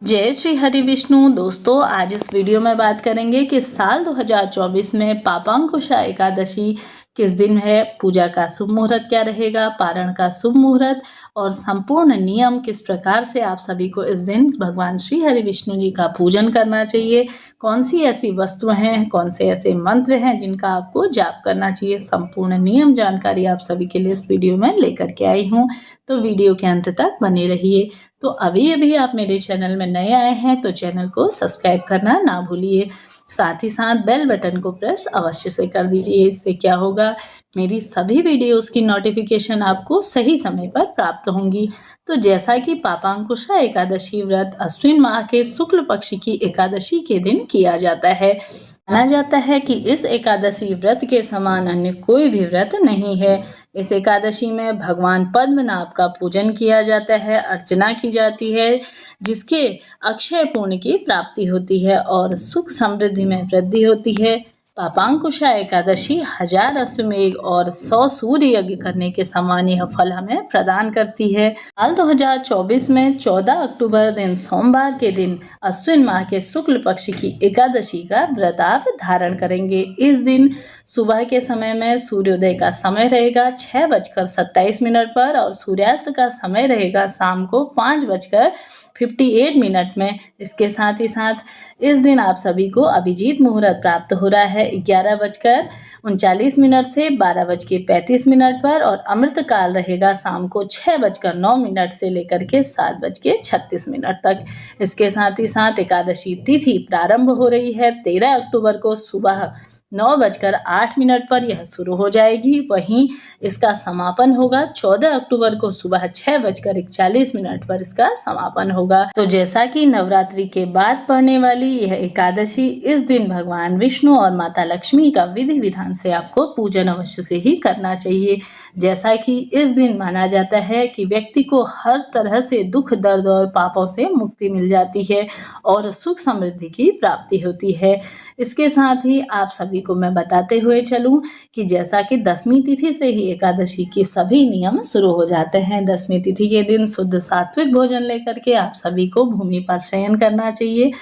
जय श्री हरि विष्णु। दोस्तों, आज इस वीडियो में बात करेंगे कि साल 2024 में पापांकुशा एकादशी किस दिन है, पूजा का शुभ मुहूर्त क्या रहेगा, पारण का शुभ मुहूर्त और संपूर्ण नियम किस प्रकार से आप सभी को इस दिन भगवान श्री हरि विष्णु जी का पूजन करना चाहिए, कौन सी ऐसी वस्तुएं हैं, कौन से ऐसे मंत्र हैं जिनका आपको जाप करना चाहिए। संपूर्ण नियम जानकारी आप सभी के लिए इस वीडियो में लेकर के आई हूँ, तो वीडियो के अंत तक बने रहिए। तो अभी आप मेरे चैनल में नए आए हैं तो चैनल को सब्सक्राइब करना ना भूलिए, साथ ही साथ बेल बटन को प्रेस अवश्य से कर दीजिए। इससे क्या होगा, मेरी सभी वीडियोस की नोटिफिकेशन आपको सही समय पर प्राप्त होंगी। तो जैसा कि पापांकुशा एकादशी व्रत अश्विन माह के शुक्ल पक्ष की एकादशी के दिन किया जाता है। माना जाता है कि इस एकादशी व्रत के समान अन्य कोई भी व्रत नहीं है। इस एकादशी में भगवान पद्मनाभ का पूजन किया जाता है, अर्चना की जाती है, जिसके अक्षय पुण्य की प्राप्ति होती है और सुख समृद्धि में वृद्धि होती है। पापांकुशा एकादशी 1000 अश्वमेघ और 100 सूर्य यज्ञ करने के समान यह फल हमें प्रदान करती है। साल 2024 में 14 अक्टूबर दिन सोमवार के दिन अश्विन माह के शुक्ल पक्ष की एकादशी का व्रत आप धारण करेंगे। इस दिन सुबह के समय में सूर्योदय का समय रहेगा 6:27 पर और सूर्यास्त का समय रहेगा शाम को 5:58 में। इसके साथ ही साथ इस दिन आप सभी को अभिजीत मुहूर्त प्राप्त हो रहा है 11:39 से 12:35 पर और अमृत काल रहेगा शाम को 6:09 से लेकर के 7:36 तक। इसके साथ ही साथ एकादशी तिथि प्रारंभ हो रही है 13 अक्टूबर को सुबह 9:08 पर यह शुरू हो जाएगी। वहीं इसका समापन होगा 14 अक्टूबर को सुबह 6:41 पर इसका समापन होगा। तो जैसा कि नवरात्रि के बाद पड़ने वाली यह एकादशी, इस दिन भगवान विष्णु और माता लक्ष्मी का विधि विधान से आपको पूजन अवश्य से ही करना चाहिए। जैसा कि इस दिन माना जाता है कि व्यक्ति को हर तरह से दुख, दर्द और पापों से मुक्ति मिल जाती है और सुख समृद्धि की प्राप्ति होती है। इसके साथ ही आप सभी को मैं बताते हुए चलूं कि जैसा कि 10वीं तिथि से ही एकादशी के सभी नियम शुरू हो जाते हैं। 10वीं तिथि के दिन शुद्ध सात्विक भोजन लेकर के आप सभी को भूमि पर शयन करना चाहिए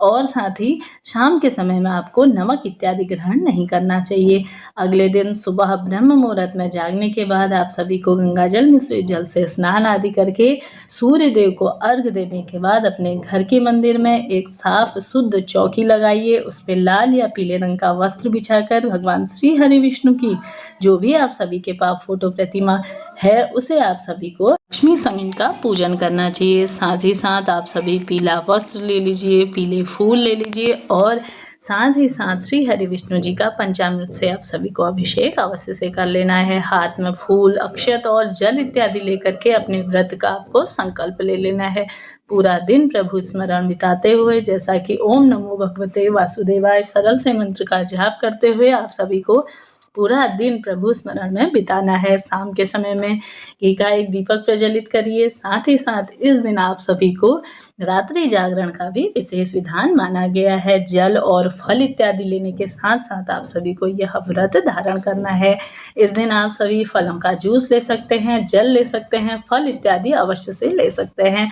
और साथ ही शाम के समय में आपको नमक इत्यादि ग्रहण नहीं करना चाहिए। अगले दिन सुबह ब्रह्म मुहूर्त में जागने के बाद आप सभी को गंगा जल मिश्रित जल से स्नान आदि करके सूर्य देव को अर्घ देने के बाद अपने घर के मंदिर में एक साफ शुद्ध चौकी लगाइए। उस पर लाल या पीले रंग का वस्त्र बिछाकर भगवान श्री हरि विष्णु की जो भी आप सभी के पास फोटो प्रतिमा है उसे आप सभी को लक्ष्मी संगीत का पूजन करना चाहिए। साथ ही साथ आप सभी पीला वस्त्र ले लीजिए, पीले फूल ले लीजिए और साथ ही साथ श्री हरि विष्णु जी का पंचामृत से आप सभी को अभिषेक अवश्य से कर लेना है। हाथ में फूल, अक्षत और जल इत्यादि लेकर के अपने व्रत का आपको संकल्प ले लेना है। पूरा दिन प्रभु स्मरण बिताते हुए, जैसा कि ओम नमो भगवते वासुदेवाय सरल से मंत्र का जाप करते हुए आप सभी को पूरा दिन प्रभु स्मरण में बिताना है। शाम के समय में घी का एक दीपक प्रज्वलित करिए। साथ ही साथ इस दिन आप सभी को रात्रि जागरण का भी विशेष विधान माना गया है। जल और फल इत्यादि लेने के साथ साथ आप सभी को यह व्रत धारण करना है। इस दिन आप सभी फलों का जूस ले सकते हैं, जल ले सकते हैं, फल इत्यादि अवश्य से ले सकते हैं।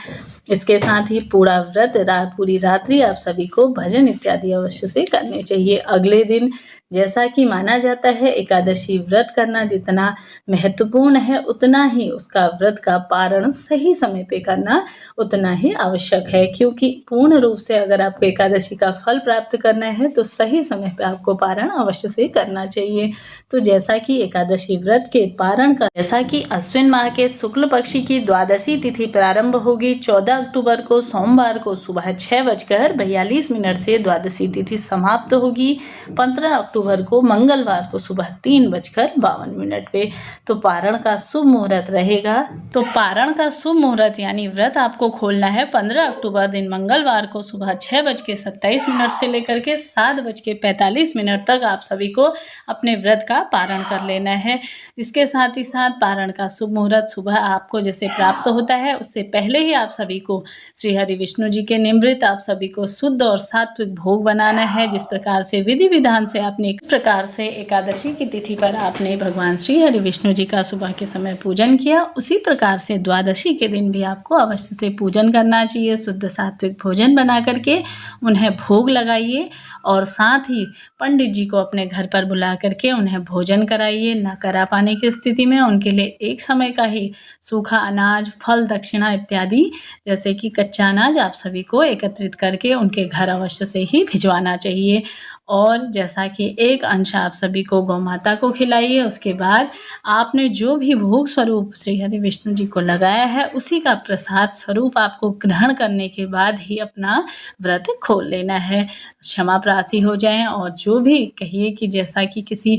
इसके साथ ही पूरा व्रत पूरी रात्रि आप सभी को भजन इत्यादि अवश्य से करने चाहिए। अगले दिन जैसा कि माना जाता है एकादशी व्रत करना जितना महत्वपूर्ण है उतना ही उसका व्रत का पारण सही समय पे करना उतना ही आवश्यक है, क्योंकि पूर्ण रूप से अगर आपको एकादशी का फल प्राप्त करना है तो सही समय पे आपको पारण अवश्य से करना चाहिए। तो जैसा कि एकादशी व्रत के पारण का जैसा कि अश्विन माह के शुक्ल पक्षी की द्वादशी तिथि प्रारंभ होगी 14 अक्टूबर को सोमवार को सुबह 6:42 से द्वादशी तिथि समाप्त होगी 15 अक्टूबर को मंगलवार को सुबह 3:52 पे। तो पारण का शुभ मुहूर्त रहेगा। तो पारण का शुभ मुहूर्त यानी व्रत आपको खोलना है 15 अक्टूबर दिन मंगलवार को सुबह 6:27 से लेकर के 7:45 तक आप सभी को अपने व्रत का पारण कर लेना है। इसके साथ ही साथ पारण का शुभ मुहूर्त सुबह आपको जैसे प्राप्त होता है उससे पहले ही आप सभी को श्री हरि विष्णु जी के निमृत आप सभी को शुद्ध और सात्विक भोग बनाना है। जिस प्रकार से विधि विधान से आपने इस प्रकार से एकादशी एकादशी की तिथि पर आपने भगवान श्री हरि विष्णु जी का सुबह के समय पूजन किया, उसी प्रकार से द्वादशी के दिन भी आपको अवश्य से पूजन करना चाहिए। शुद्ध सात्विक भोजन बना करके उन्हें भोग लगाइए और साथ ही पंडित जी को अपने घर पर बुला करके उन्हें भोजन कराइए। न करा पाने की स्थिति में उनके लिए एक समय का ही सूखा अनाज, फल, दक्षिणा इत्यादि जैसे कि कच्चा अनाज आप सभी को एकत्रित करके उनके घर अवश्य से ही भिजवाना चाहिए। और जैसा कि एक अंश आप सभी को गौ माता को खिलाइए। उसके बाद आपने जो भी भोग स्वरूप श्री हरि विष्णु जी को लगाया है उसी का प्रसाद स्वरूप आपको ग्रहण करने के बाद ही अपना व्रत खोल लेना है। क्षमा प्रार्थी हो जाएं और जो भी कहिए कि जैसा कि किसी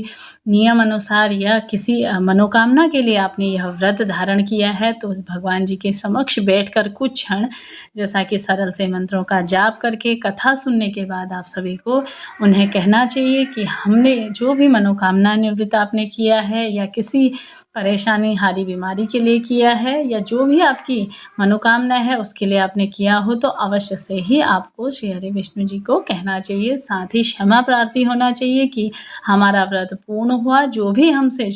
नियम अनुसार या किसी मनोकामना के लिए आपने यह व्रत धारण किया है तो उस भगवान जी के समक्ष बैठकर कुछ क्षण जैसा कि सरल से मंत्रों का जाप करके कथा सुनने के बाद आप सभी को उन्हें कहना चाहिए कि हमने जो भी मनोकामना निवृत्त आपने किया है या किसी परेशानी, हारी बीमारी के लिए किया है या जो भी आपकी मनोकामना है उसके लिए आपने किया हो तो अवश्य से ही आपको श्री हरि विष्णु जी को कहना चाहिए। साथ ही क्षमा प्रार्थी होना चाहिए कि हमारा व्रत पूर्ण हुआ, जो भी हमसे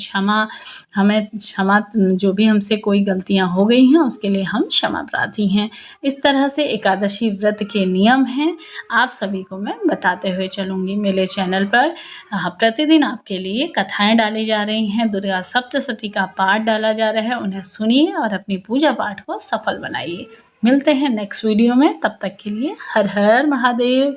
जो भी हमसे कोई गलतियां हो गई हैं उसके लिए हम क्षमा प्रार्थी हैं। इस तरह से एकादशी व्रत के नियम हैं, आप सभी को मैं बताते हुए चलूँगी। मेरे चैनल पर प्रतिदिन आपके लिए कथाएं डाली जा रही हैं, दुर्गा सप्तशती का पाठ डाला जा रहा है, उन्हें सुनिए और अपनी पूजा पाठ को सफल बनाइए। मिलते हैं नेक्स्ट वीडियो में, तब तक के लिए हर हर महादेव।